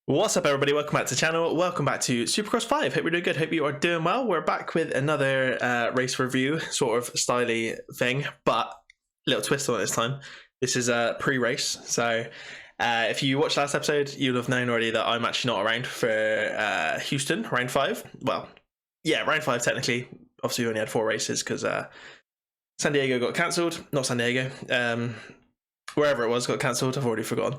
What's up, everybody? Welcome back to the channel. Welcome back to Supercross 5. Hope you're doing good. Hope you are doing well. We're back with another race review sort of styly thing, but a little twist on it this time. This is a pre-race. So if you watched last episode, you'll have known already that I'm actually not around for Houston, round 5. Well, yeah, round 5 technically. Obviously, we only had 4 races because San Diego got cancelled. Not San Diego. Wherever it was got cancelled. I've already forgotten.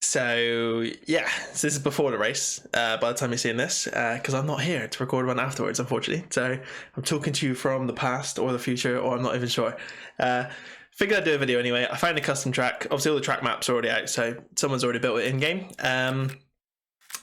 So yeah, so this is before the race by the time you're seeing this, because I'm not here to record one afterwards, unfortunately. So I'm talking to you from the past or the future, or I'm not even sure. Figured I'd do a video anyway. I found a custom track. Obviously all the track maps are already out, so someone's already built it in game. And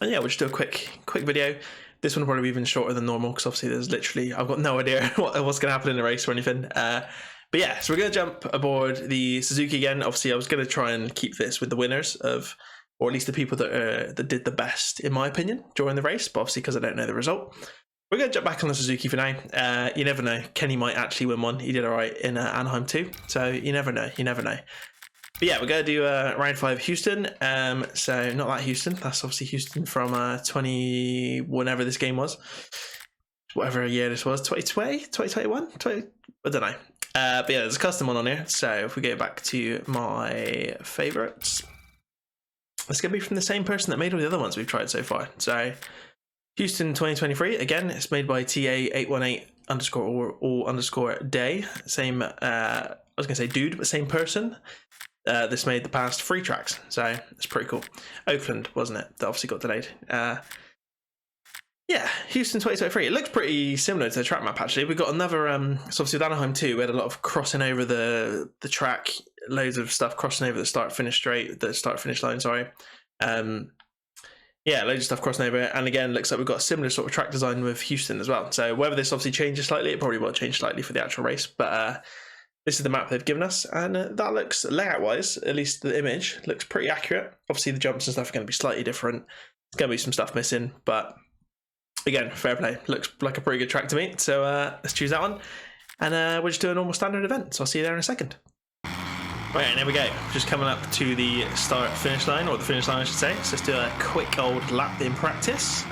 yeah, we'll just do a quick video. This one will probably be even shorter than normal because obviously there's literally, I've got no idea what's going to happen in the race or anything. But yeah, so we're going to jump aboard the Suzuki again. Obviously, I was going to try and keep this with the winners of, or at least the people that did the best, in my opinion, during the race. But obviously, because I don't know the result, we're going to jump back on the Suzuki for now. You never know. Kenny might actually win one. He did all right in Anaheim too. So you never know. You never know. But yeah, we're going to do round 5 Houston. So not that Houston. That's obviously Houston from 20, whenever this game was. Whatever year this was. 2020? 2021? I don't know. But yeah, there's a custom one on here. So if we go back to my favorites, it's going to be from the same person that made all the other ones we've tried so far. So Houston 2023, again, it's made by TA818 _ day. Same, I was going to say dude, but same person. This made the past 3 tracks. So it's pretty cool. Oakland, wasn't it? That obviously got delayed. Yeah, Houston 2023. It looks pretty similar to the track map, actually. We've got another, so obviously with Anaheim 2, we had a lot of crossing over the track, loads of stuff crossing over the start-finish line, sorry. Yeah, loads of stuff crossing over, and again, looks like we've got a similar sort of track design with Houston as well. So whether this obviously changes slightly, it probably will change slightly for the actual race, but this is the map they've given us, and that looks, layout-wise, at least the image, looks pretty accurate. Obviously the jumps and stuff are going to be slightly different. There's going to be some stuff missing, but again, fair play. Looks like a pretty good track to me. So let's choose that one. And we'll just do a normal standard event. So I'll see you there in a second. Right, and there we go. Just coming up to the start-finish line, or the finish line, I should say. So let's do a quick old lap in practice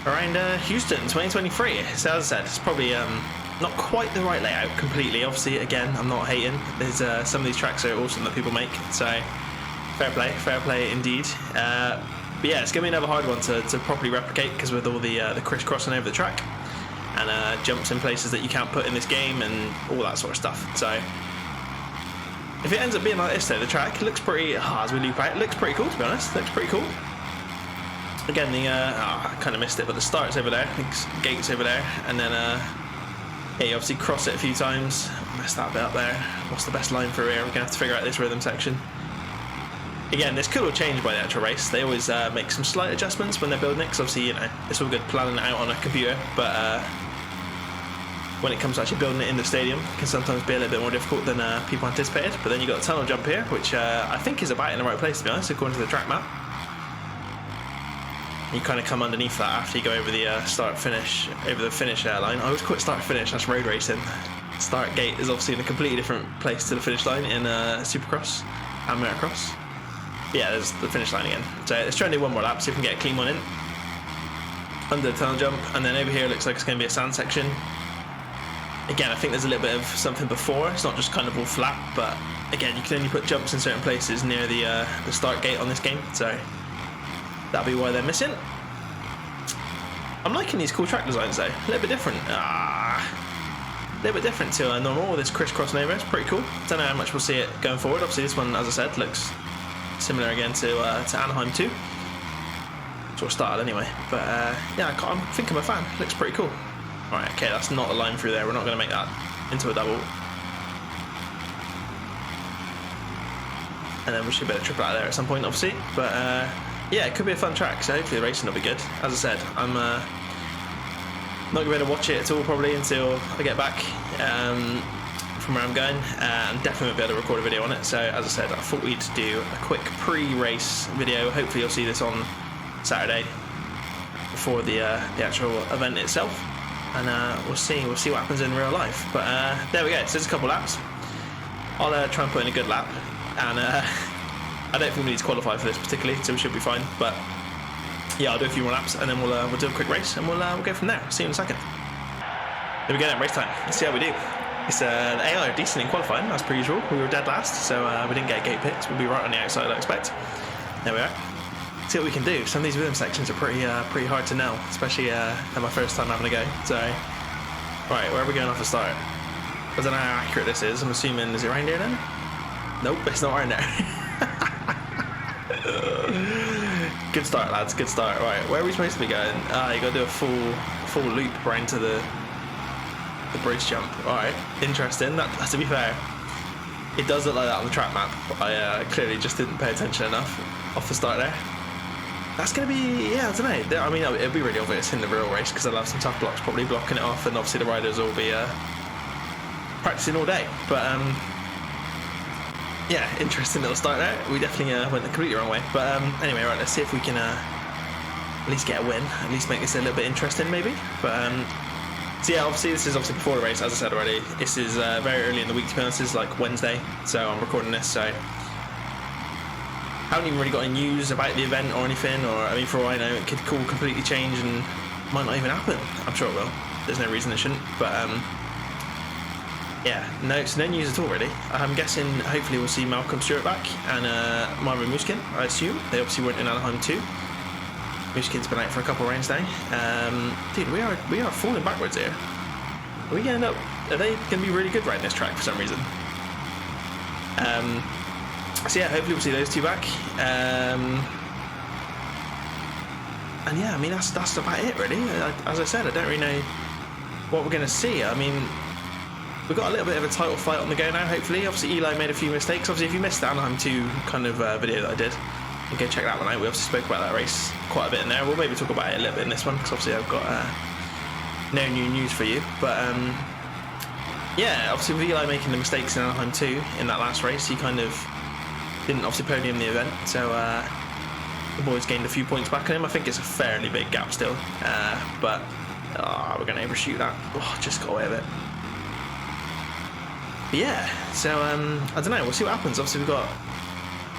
around Houston 2023. So as I said, it's probably not quite the right layout completely. Obviously, again, I'm not hating. There's some of these tracks are awesome that people make. So fair play indeed. But yeah, it's going to be another hard one to properly replicate, because with all the crisscrossing over the track and jumps in places that you can't put in this game and all that sort of stuff. So if it ends up being like this though, the track looks pretty, as we loop out, it looks pretty cool, to be honest. It looks pretty cool. Again, I kind of missed it, but the start's over there, the gate's over there, and then yeah, you obviously cross it a few times. Messed that bit up there. What's the best line for here? We're going to have to figure out this rhythm section. Again, this could all change by the actual race. They always make some slight adjustments when they're building it, because obviously, you know, it's all good planning it out on a computer, but when it comes to actually building it in the stadium, it can sometimes be a little bit more difficult than people anticipated. But then you've got a tunnel jump here, which I think is about in the right place, to be honest, according to the track map. You kind of come underneath that after you go over the over the finish line. I always call it start-finish, that's road racing. Start gate is obviously in a completely different place to the finish line in Supercross and Motocross. Yeah, there's the finish line again. So let's try and do one more lap, see if we can get a clean one in. Under the tunnel jump, and then over here it looks like it's going to be a sand section. Again, I think there's a little bit of something before. It's not just kind of all flat, but again, you can only put jumps in certain places near the start gate on this game, so that'll be why they're missing. I'm liking these cool track designs though. A little bit different. A little bit different to normal, this crisscrossing over. It's pretty cool. Don't know how much we'll see it going forward. Obviously this one, as I said, looks similar again to Anaheim 2. Sort of started anyway. But yeah, I think I'm a fan. Looks pretty cool. Alright, okay, that's not a line through there. We're not going to make that into a double. And then we should be able to trip out of there at some point, obviously. But yeah, it could be a fun track, so hopefully the racing will be good. As I said, I'm not going to be able to watch it at all probably until I get back from where I'm going, and definitely won't be able to record a video on it. So as I said, I thought we'd do a quick pre-race video. Hopefully you'll see this on Saturday before the actual event itself, and we'll see what happens in real life. But there we go. So there's a couple laps. I'll try and put in a good lap, and I don't think we need to qualify for this particularly, so we should be fine. But yeah, I'll do a few more laps and then we'll do a quick race and we'll go from there. See you in a second. There we go then, race time. Let's see how we do. It's an AI decent in qualifying, as per usual. We were dead last, so we didn't get gate pits. We'll be right on the outside, I expect. There we are. See what we can do. Some of these rhythm sections are pretty hard to nail, especially at my first time having a go. So, right, where are we going off the start? I don't know how accurate this is. I'm assuming, is it around here then? Nope, it's not around there. Good start, lads. Good start. Right, where are we supposed to be going? You got to do a full loop right into the bridge jump. Alright, interesting. That, to be fair, it does look like that on the track map. I clearly just didn't pay attention enough off the start there. That's going to be, yeah, I don't know. I mean, it'll be really obvious in the real race because I'll have some tough blocks probably blocking it off, and obviously the riders will be practicing all day. But yeah, interesting little start there. We definitely went the completely wrong way. But anyway, right, let's see if we can at least get a win, at least make this a little bit interesting maybe. But so yeah, obviously this is before the race, as I said already. This is very early in the week, to be honest. This is like Wednesday, so I'm recording this, so haven't even really got any news about the event or anything, or I mean, for all I know, it could completely change and might not even happen. I'm sure it will. There's no reason it shouldn't, but yeah, no news at all really. I'm guessing hopefully we'll see Malcolm Stewart back and Marvin Muskin, I assume. They obviously weren't in Anaheim too. Muskin's been out for a couple of rounds now. Dude, we are falling backwards here. Are we going to end up? Are they going to be really good riding this track for some reason? So yeah, hopefully we'll see those two back. And yeah, I mean that's about it really. As I said, I don't really know what we're going to see. I mean, we've got a little bit of a title fight on the go now. Hopefully, obviously Eli made a few mistakes. Obviously, if you missed the Anaheim 2 kind of video that I did, you can go check that one out. We obviously spoke about that race quite a bit in there. We'll maybe talk about it a little bit in this one because obviously I've got no new news for you. But yeah, obviously with Eli making the mistakes in Anaheim 2 in that last race, he kind of didn't obviously podium the event, so the boys gained a few points back on him. I think it's a fairly big gap still, but we're going to overshoot that. Oh, just got away with it. But yeah, so I don't know, we'll see what happens. Obviously we've got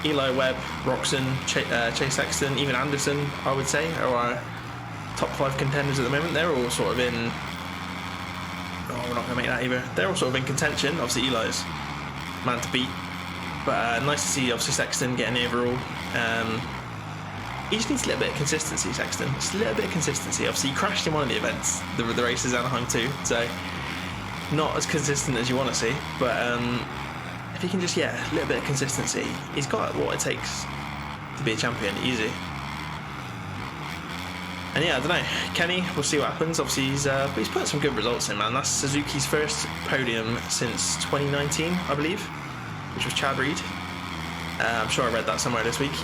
Eli, Webb, Roxon, Chase Sexton, even Anderson, I would say, are our top 5 contenders at the moment. They're all sort of in, we're not going to make that either. They're all sort of in contention. Obviously Eli's man to beat. But nice to see, obviously, Sexton getting the overall. He just needs a little bit of consistency, Sexton. Just a little bit of consistency. Obviously, he crashed in one of the events, the races Anaheim 2, so not as consistent as you want to see. But if he can just, yeah, a little bit of consistency, he's got what it takes to be a champion, easy. And yeah, I don't know, Kenny, we'll see what happens. Obviously, he's put some good results in, man. That's Suzuki's first podium since 2019, I believe, which was Chad Reed. I'm sure I read that somewhere this week.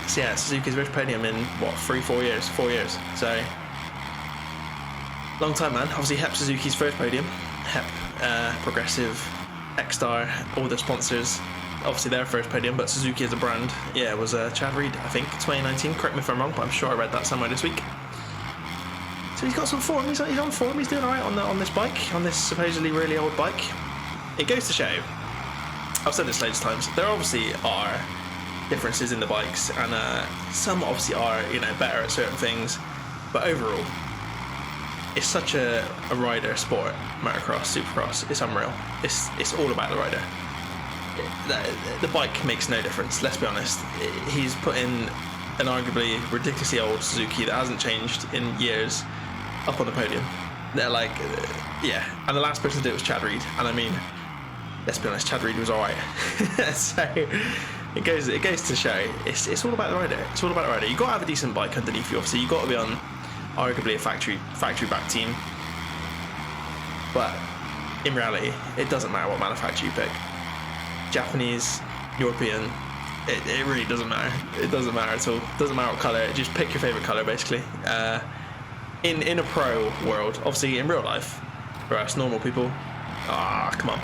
So yeah, Suzuki's first podium in, what, 4 years? 4 years. So, long time, man. Obviously, HEP Suzuki's first podium. HEP, Progressive, X-Star, all the sponsors. Obviously their first podium, but Suzuki as a brand, yeah, was Chad Reed, I think, 2019. Correct me if I'm wrong, but I'm sure I read that somewhere this week. So he's got some form. He's on form. He's doing all right on this bike, on this supposedly really old bike. It goes to show, I've said this loads of times, there obviously are differences in the bikes, and some obviously are, you know, better at certain things, but overall, it's such a rider sport. Motocross, Supercross, it's unreal. It's all about the rider. The bike makes no difference, let's be honest. He's put in an arguably ridiculously old Suzuki that hasn't changed in years up on the podium. They're like, yeah, and the last person to do it was Chad Reed, and I mean, let's be honest, Chad Reed was alright. So it goes to show it's all about the rider. It's all about the rider. You've got to have a decent bike underneath you, obviously. You've got to be on arguably a factory back team, but in reality it doesn't matter what manufacturer you pick. Japanese, European, it really doesn't matter. It doesn't matter at all. It doesn't matter what colour, just pick your favourite colour basically. In a pro world, obviously in real life, for us normal people, come on.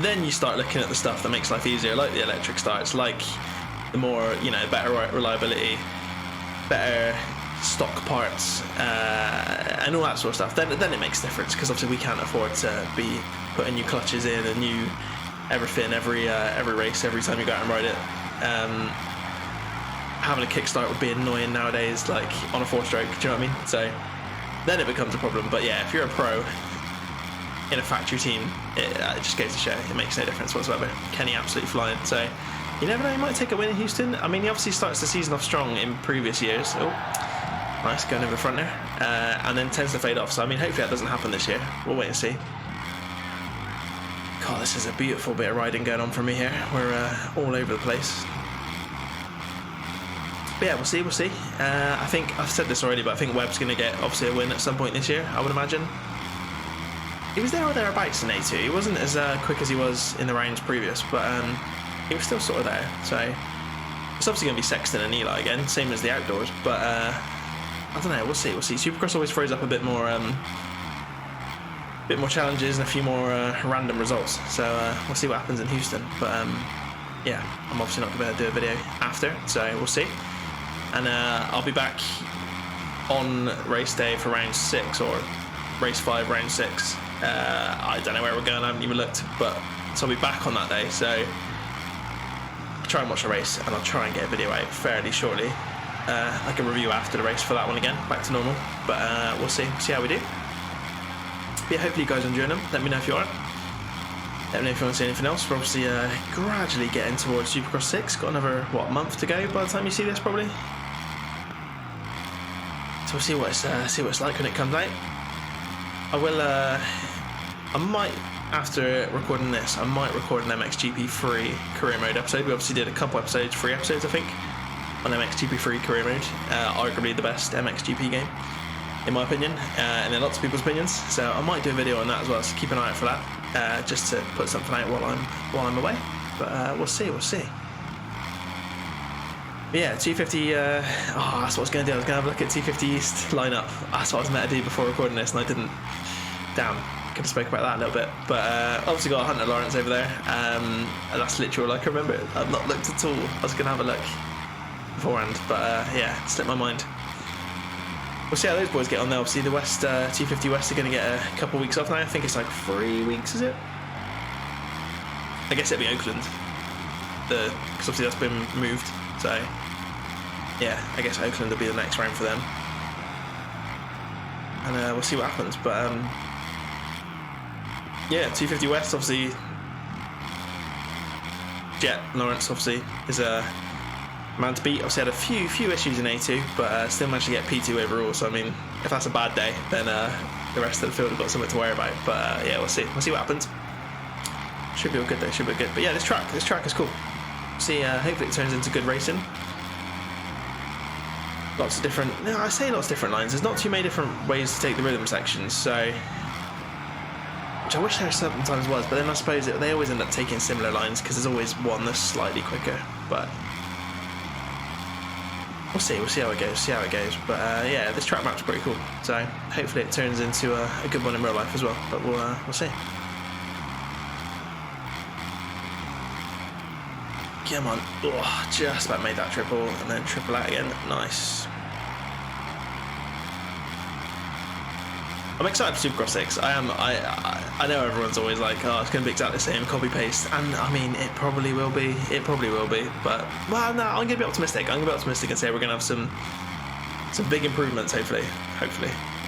Then you start looking at the stuff that makes life easier, like the electric starts, like the more, you know, better reliability, better stock parts, and all that sort of stuff. Then it makes a difference, because obviously we can't afford to be putting new clutches in and new everything, every race, every time you go out and ride it. Having a kickstart would be annoying nowadays, like on a 4-stroke. Do you know what I mean? So then it becomes a problem. But yeah, if you're a pro in a factory team, it just goes to show it makes no difference whatsoever. Kenny absolutely flying. So you never know, he might take a win in Houston. I mean, he obviously starts the season off strong in previous years. Oh, nice going over the front there, and then tends to fade off. So I mean, hopefully that doesn't happen this year. We'll wait and see. God, this is a beautiful bit of riding going on for me here. We're all over the place. But yeah, we'll see. I think I've said this already, but I think Webb's going to get obviously a win at some point this year, I would imagine. He was there or thereabouts in A2. He wasn't as quick as he was in the rounds previous, but he was still sort of there. So it's obviously going to be Sexton and Eli again, same as the outdoors. But I don't know. We'll see. Supercross always throws up a bit more challenges and a few more random results. So we'll see what happens in Houston. But yeah, I'm obviously not going to be able to do a video after, so we'll see. And I'll be back on race day for round 6 or race 5, round 6. I don't know where we're going. I haven't even looked, but so I'll be back on that day. So I'll try and watch the race, and I'll try and get a video out fairly shortly, like a review after the race for that one again, back to normal. But we'll see how we do. But yeah, hopefully you guys are enjoying them. Let me know if you are. Let me know if you want to see anything else. We're obviously gradually getting towards Supercross 6. Got another month to go by the time you see this, probably. So we'll see what it's like when it comes out. I might, after recording this, I might record an MXGP3 career mode episode. We obviously did a couple episodes, 3 episodes I think, on MXGP3 career mode. Arguably the best MXGP game, in my opinion, and in lots of people's opinions. So I might do a video on that as well, so keep an eye out for that, just to put something out while I'm away. But we'll see. But yeah, 250, that's what I was going to do. I was going to have a look at 250 East lineup. That's what I was meant to do before recording this, and I didn't. Damn, could have spoke about that a little bit. But obviously got Hunter Lawrence over there. And that's literal. I can remember it. I've not looked at all. I was going to have a look beforehand, but yeah, slipped my mind. We'll see how those boys get on there. Obviously, the West 250 West are going to get a couple of weeks off now. I think it's like 3 weeks, is it? I guess it'll be Oakland. Because obviously that's been moved. So, yeah, I guess Oakland will be the next round for them. And we'll see what happens. But, yeah, 250 West, obviously. Jet Lawrence, obviously, is a man to beat. Obviously had a few issues in A2, but still managed to get P2 overall. So, I mean, if that's a bad day, then the rest of the field have got something to worry about. But, yeah, we'll see. We'll see what happens. Should be all good, though. Should be good. But, yeah, this track is cool. See, hopefully it turns into good racing. Lots of different, I say lots of different lines. There's not too many different ways to take the rhythm sections, so, which I wish there sometimes was, but then I suppose they always end up taking similar lines because there's always one that's slightly quicker. But we'll see how it goes. But yeah, this track map's pretty cool. So hopefully it turns into a good one in real life as well. But we'll see. Come on. Oh, just about made that triple and then triple out again. Nice. I'm excited for Supercross 6. I am. I know everyone's always like, oh, it's going to be exactly the same, copy paste, and I mean, it probably will be. But well, no, I'm going to be optimistic. And say we're going to have some big improvements. Hopefully,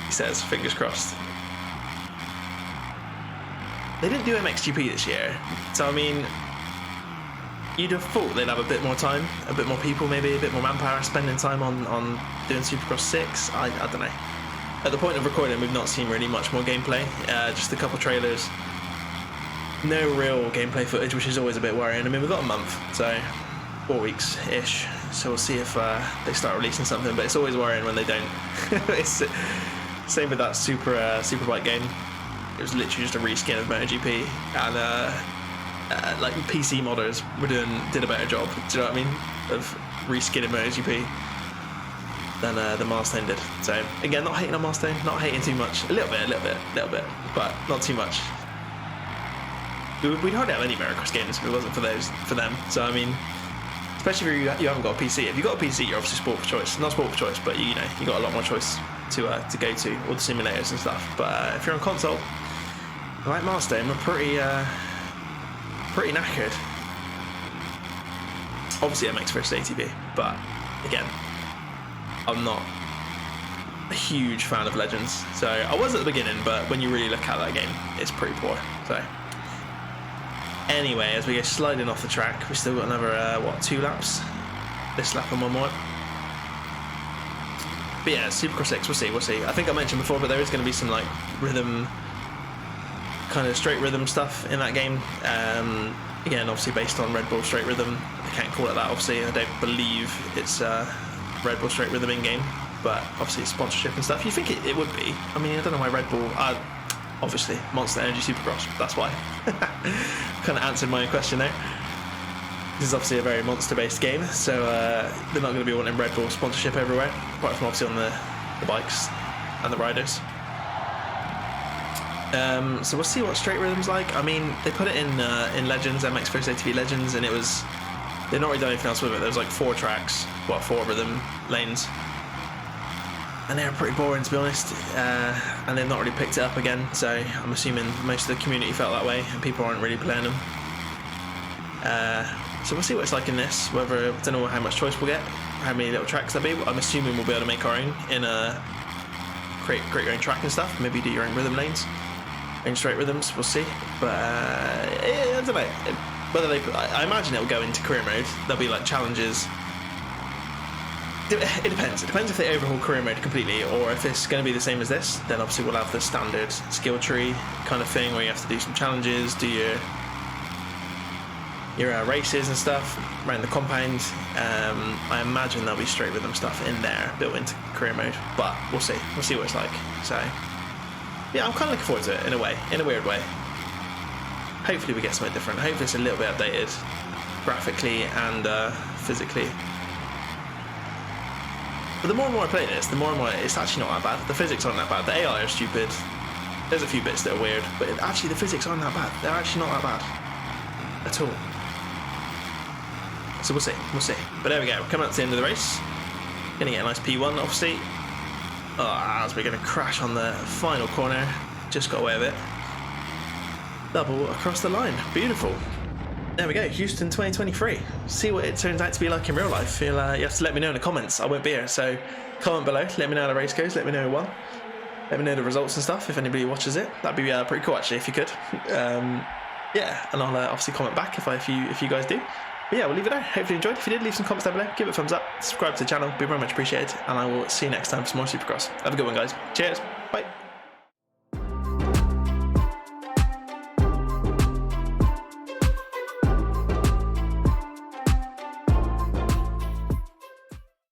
he says. Fingers crossed. They didn't do MXGP this year, so I mean, you'd have thought they'd have a bit more time, a bit more people, maybe a bit more manpower spending time on doing Supercross 6. I don't know. At the point of recording, we've not seen really much more gameplay, just a couple trailers. No real gameplay footage, which is always a bit worrying. I mean, we've got a month, so 4 weeks-ish, so we'll see if they start releasing something, but it's always worrying when they don't. It's same with that Superbike game. It was literally just a reskin of MotoGP, and like PC modders did a better job, do you know what I mean, of reskinning MotoGP than the Milestone did. So again, not hating on Milestone, not hating too much, a little bit, but not too much. We'd hardly have any Motocross games if it wasn't for them. So I mean, especially if you haven't got a PC. If you've got a PC, you're obviously sport for choice. Not sport for choice, but you got a lot more choice to go to, all the simulators and stuff. But if you're on console, like Milestone, we're pretty pretty knackered. Obviously MX versus ATV, but again, I'm not a huge fan of Legends. So I was at the beginning, but when you really look at that game, it's pretty poor. So anyway, as we go sliding off the track, we've still got another, what, 2 laps? This lap and one more. But yeah, Supercross 6, we'll see. I think I mentioned before, but there is going to be some like rhythm, kind of straight rhythm stuff in that game. Again, obviously based on Red Bull Straight Rhythm. I can't call it that, obviously. I don't believe it's Red Bull Straight Rhythm in-game, but obviously it's sponsorship and stuff. You think it would be. I mean, I don't know why Red Bull... obviously, Monster Energy Supercross, that's why. Kind of answered my own question there. This is obviously a very monster-based game, so they're not going to be wanting Red Bull sponsorship everywhere, apart from obviously on the bikes and the riders. So we'll see what straight rhythm's like. I mean, they put it in Legends, MX vs ATV Legends, and it was... They've not really done anything else with it. There was like 4 tracks, well, 4 rhythm lanes. And they were pretty boring, to be honest. And they've not really picked it up again, so I'm assuming most of the community felt that way, and people aren't really playing them. So we'll see what it's like in this, whether... I don't know how much choice we'll get, how many little tracks there'll be. I'm assuming we'll be able to make our own in create your own track and stuff, maybe do your own rhythm lanes. In straight rhythms, we'll see. But I don't know whether I imagine it'll go into career mode. There'll be like challenges. It depends. It depends if they overhaul career mode completely, or if it's going to be the same as this. Then obviously we'll have the standard skill tree kind of thing where you have to do some challenges, do your races and stuff around the compound. I imagine there'll be straight rhythm stuff in there built into career mode, but we'll see. We'll see what it's like. So. Yeah, I'm kind of looking forward to it in a way, in a weird way. Hopefully we get something different. Hopefully it's a little bit updated, graphically and physically. But the more and more I play this, the more and more it's actually not that bad. The physics aren't that bad. The AI are stupid. There's a few bits that are weird, but actually the physics aren't that bad. They're actually not that bad at all. So we'll see. But there we go. We're coming up to the end of the race. Gonna get a nice P1, obviously. Oh, as we're going to crash on the final corner. Just got away with it. Double across the line. Beautiful. There we go. Houston 2023. See what it turns out to be like in real life. You have to let me know in the comments. I won't be here. So comment below. Let me know how the race goes. Let me know who won. Let me know the results and stuff if anybody watches it. That'd be pretty cool actually if you could. Yeah, and I'll obviously comment back if you guys do. But yeah, we'll leave it there. Hopefully you enjoyed. If you did, leave some comments down below. Give it a thumbs up. Subscribe to the channel. Be very much appreciated. And I will see you next time for some more Supercross. Have a good one, guys. Cheers. Bye.